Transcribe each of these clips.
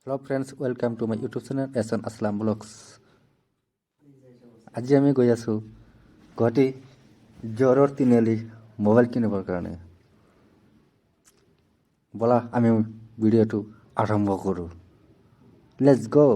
Hello friends, welcome to my YouTube channel sn.aslam vlogs. আজি আমি গৈ আছোঁ গুৱাহাটী জ্বৰৰ তিনিআলি মোবাইল কিনিবৰ কাৰণে। ব'লা আমি ভিডিঅ'টো আৰম্ভ কৰোঁ। Let's go.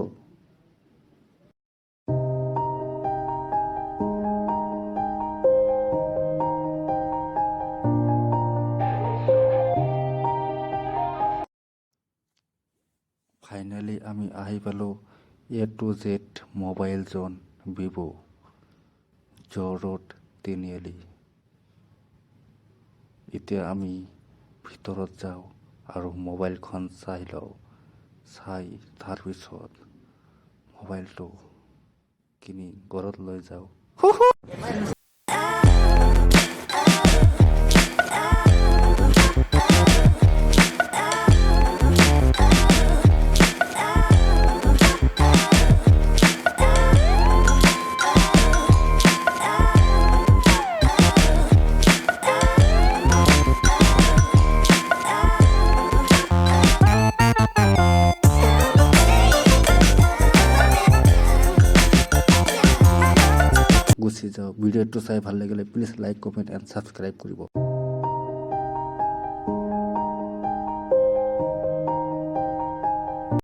ফাইনেলি আমি আহি পালোঁ A to Z mobile zone Vivo জ্বৰত তিনিআলি। এতিয়া আমি ভিতৰত যাওঁ আৰু মোবাইলখন চাই লওঁ। চাই তাৰপিছত মোবাইলটো কিনি ঘৰত লৈ যাওঁ। গুচি যাওঁ। ভিডিঅ'টো চাই ভাল লাগিলে please like comment and subscribe কৰিব।